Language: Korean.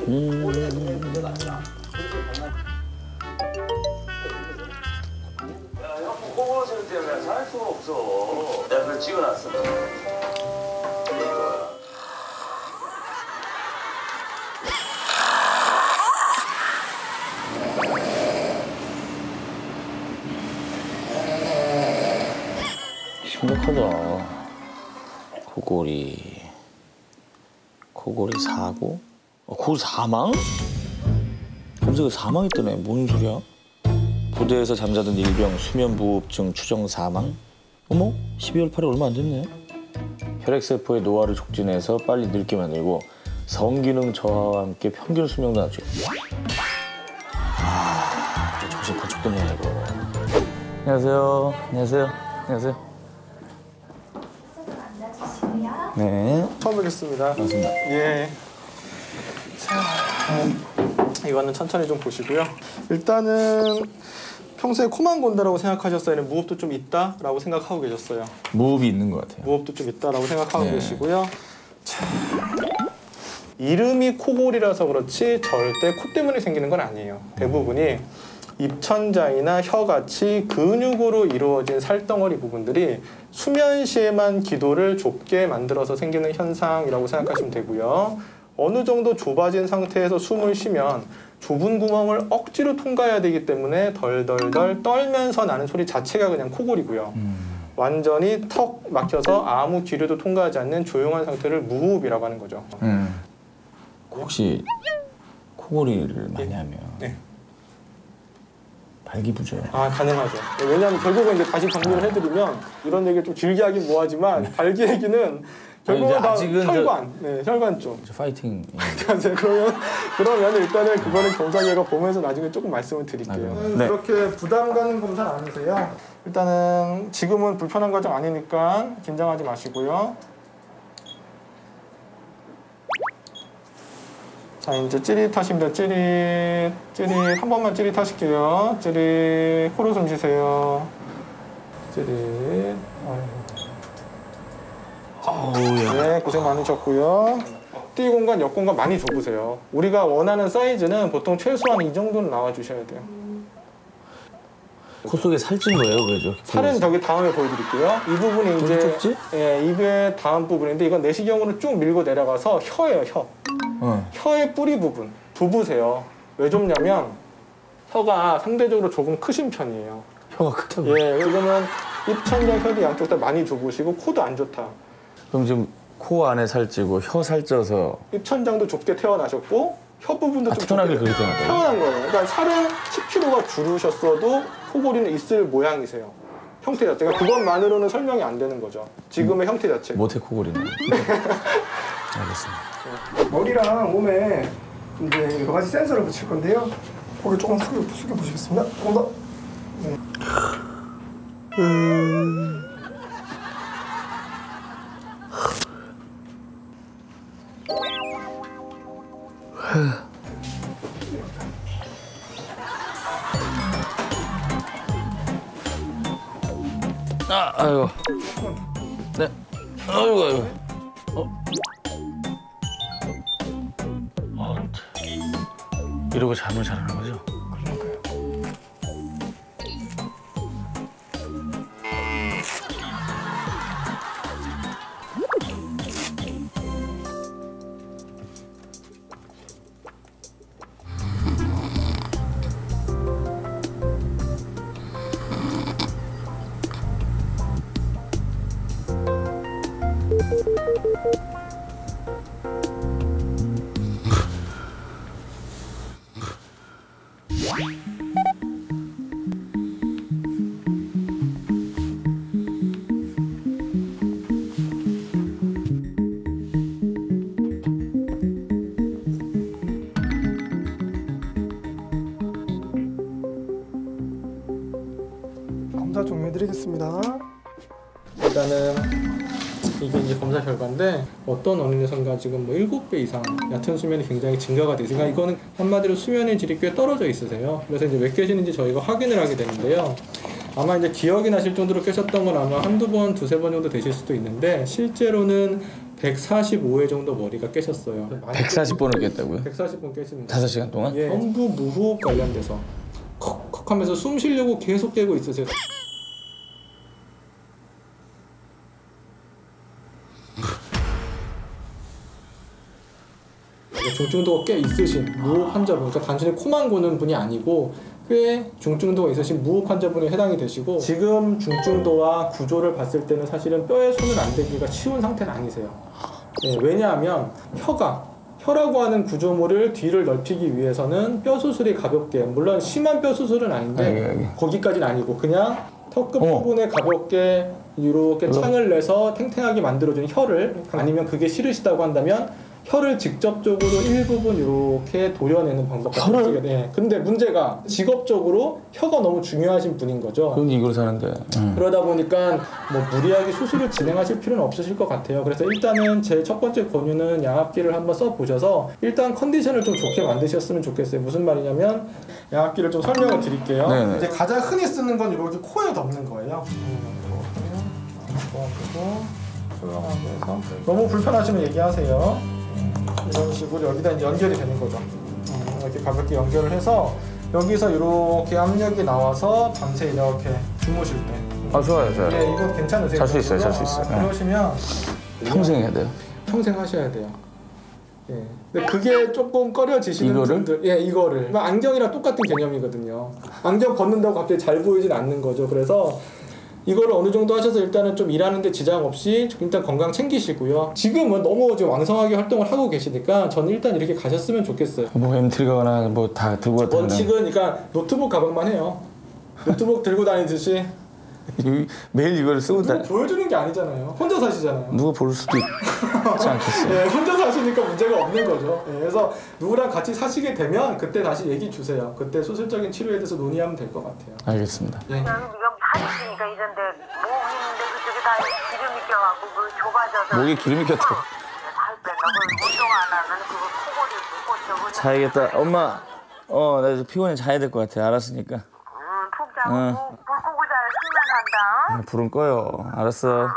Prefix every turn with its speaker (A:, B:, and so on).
A: 코골어지는 때문에 살 수가 없어. 내가 그걸 찍어놨어.
B: 심각하다. 코골이 사고? 코골이 사망? 검색에 사망이 뜨네. 뭔 소리야? 부대에서 잠자던 일병 수면무호흡증 추정 사망? 어머? 12월 8일 얼마 안 됐네. 혈액세포의 노화를 촉진해서 빨리 늙게 만들고 성기능 저하와 함께 평균 수명도 낮추고. 정신 번쩍 드네 이거. 안녕하세요. 안녕하세요. 안녕하세요. 네.
C: 처음 뵙겠습니다.
B: 반갑습니다.
C: 예. 자, 이거는 천천히 좀 보시고요. 일단은 평소에 코만 건다라고 생각하셨어요? 무호흡도 좀 있다라고 생각하고 계셨어요?
B: 무호흡이 있는 것 같아요.
C: 무호흡도 좀 있다라고 생각하고
B: 네.
C: 계시고요. 자, 이름이 코골이라서 그렇지 절대 코 때문에 생기는 건 아니에요. 대부분이 입천장이나 혀같이 근육으로 이루어진 살덩어리 부분들이 수면 시에만 기도를 좁게 만들어서 생기는 현상이라고 생각하시면 되고요. 어느 정도 좁아진 상태에서 숨을 쉬면 좁은 구멍을 억지로 통과해야 되기 때문에 덜덜덜 떨면서 나는 소리 자체가 그냥 코골이고요. 완전히 턱 막혀서 아무 기류도 통과하지 않는 조용한 상태를 무호흡이라고 하는 거죠.
B: 혹시 코골이를 많이 하면
C: 네.
B: 발기부전?
C: 가능하죠. 왜냐하면 결국은 이제 다시 정리를 해드리면 이런 얘기 좀 길게 하긴 뭐하지만 발기 얘기는 결국은 다 혈관, 혈관 쪽.
B: 파이팅.
C: 그러면 일단은 그거는 경상이가 보면서 나중에 조금 말씀을 드릴게요.
B: 네.
C: 그렇게 부담 가는 검사 아니세요? 일단은 지금은 불편한 과정 아니니까 긴장하지 마시고요. 자, 이제 찌릿하십니다. 찌릿. 한 번만 찌릿하실게요. 찌릿. 코로 숨 쉬세요. 찌릿. 네, 고생 많으셨고요. 띠 공간, 옆 공간 많이 좁으세요. 우리가 원하는 사이즈는 보통 최소한 이 정도는 나와주셔야 돼요.
B: 코 속에 살찐 거예요, 그죠?
C: 살은 저기 다음에 보여드릴게요. 이 부분이 이제
B: 좁지?
C: 예, 입의 다음 부분인데 이건 내시경으로 쭉 밀고 내려가서 혀예요, 혀. 혀의 뿌리 부분, 두부세요. 왜 좁냐면 혀가 상대적으로 조금 크신 편이에요.
B: 혀가 크다고?
C: 예, 그러면 입천장, 혀도 양쪽 다 많이 좁으시고 코도 안 좋다.
B: 그럼 지금 코 안에 살찌고 혀 살쪄서
C: 입천장도 좁게 태어나셨고 혀 부분도 좀
B: 태어나길
C: 좁게
B: 그렇게 태어났다고요?
C: 태어난 거예요. 그러니까 살은 10kg가 줄으셨어도 코골이는 있을 모양이세요. 형태 자체가 그것만으로는 설명이 안 되는 거죠. 지금의 형태 자체.
B: 모태 코골이네. 알겠습니다.
D: 머리랑 몸에 이제 여러 가지 센서를 붙일 건데요. 고개 조금 숙여 보시겠습니다. 조금 더. 네.
B: 아이고. 네. 아이고. 이러고 잠을 자라는 거죠?
D: 검사 종료해드리겠습니다.
C: 일단은 이게 이제 검사 결과인데 어떤 원인에선가 지금 뭐 7배 이상 얕은 수면이 굉장히 증가가 되니까 이거는 한마디로 수면의 질이 꽤 떨어져 있으세요. 그래서 이제 왜 깨시는지 저희가 확인을 하게 되는데요. 아마 이제 기억이 나실 정도로 깨셨던 건 아마 한두 번, 두세 번 정도 되실 수도 있는데 실제로는 145회 정도 머리가 깨셨어요.
B: 140번을 깼다고요?
C: 140번 깨집니다.
B: 5시간 동안?
C: 예, 전부 무호흡 관련돼서 컥컥 하면서 숨 쉬려고 계속 깨고 있으세요. 중증도가 꽤 있으신 무호흡 환자분, 그러니까 단순히 코만 고는 분이 아니고 꽤 중증도가 있으신 무호흡 환자분에 해당이 되시고, 지금 중증도와 구조를 봤을 때는 사실은 뼈에 손을 안 대기가 쉬운 상태는 아니세요. 예, 왜냐하면 혀라고 하는 구조물을 뒤를 넓히기 위해서는 뼈 수술이 가볍게, 물론 심한 뼈 수술은 아닌데 거기까지는 아니고 그냥 턱끝 부분에 가볍게 이렇게 창을 내서 탱탱하게 만들어주는 혀를, 아니면 그게 싫으시다고 한다면 혀를 직접적으로 일부분 이렇게 도려내는 방법까지 쓰게 돼. 근데 문제가 직업적으로 혀가 너무 중요하신 분인 거죠.
B: 그런데 이걸 사는데.
C: 그러다 보니까 뭐 무리하게 수술을 진행하실 필요는 없으실 것 같아요. 그래서 일단은 제 첫 번째 권유는 양압기를 한번 써보셔서 일단 컨디션을 좀 좋게 만드셨으면 좋겠어요. 무슨 말이냐면, 양압기를 좀 설명을 드릴게요.
B: 네네.
C: 이제 가장 흔히 쓰는 건 이렇게 코에 덮는 거예요. 조용하게 해서 너무 불편하시면 얘기하세요. 이런 식으로 여기다 이제 연결이 되는 거죠. 이렇게 가볍게 연결을 해서 여기서 이렇게 압력이 나와서 밤새 이렇게 주무실 때.
B: 아, 좋아요.
C: 네, 이거 괜찮으세요?
B: 잘 수 있어요. 잘 수 있어요.
C: 그러시면
B: 평생 해야 돼요.
C: 평생 하셔야 돼요. 예. 근데 그게 조금 꺼려지시는
B: 이거를?
C: 분들, 예, 이거를 안경이랑 똑같은 개념이거든요. 안경 벗는다고 갑자기 잘 보이진 않는 거죠. 그래서 이거를 어느 정도 하셔서 일단은 좀 일하는데 지장 없이 일단 건강 챙기시고요. 지금은 너무 좀 왕성하게 활동을 하고 계시니까 저는 일단 이렇게 가셨으면 좋겠어요.
B: 뭐 MT 가거나 뭐 다 들고 갔다.
C: 원칙은 그러니까 노트북 가방만 해요. 노트북 들고 다니듯이.
B: 매일 이걸 쓰고 다.
C: 보여주는 게 아니잖아요. 혼자 사시잖아요.
B: 누가 볼 수도 있지 않겠어요.
C: 네, 혼자 사시니까 문제가 없는 거죠. 네, 그래서 누구랑 같이 사시게 되면 그때 다시 얘기 주세요. 그때 수술적인 치료에 대해서 논의하면 될 것 같아요.
B: 알겠습니다.
C: 네.
E: 네가 하니까 이런데 목 있는데 그쪽에 다 기름이 껴갖고 그 좁아져서
B: 목에 기름이 꼈다고.
E: 살 뺐나? 그 운동 안 하면 그거 코골이 묻고 저거
B: 자야겠다. 엄마. 나 이제 피곤해. 자야 될 것 같아. 알았으니까.
E: 푹 자고 물 끄고 잘 숙면한다.
B: 불은 꺼요. 알았어.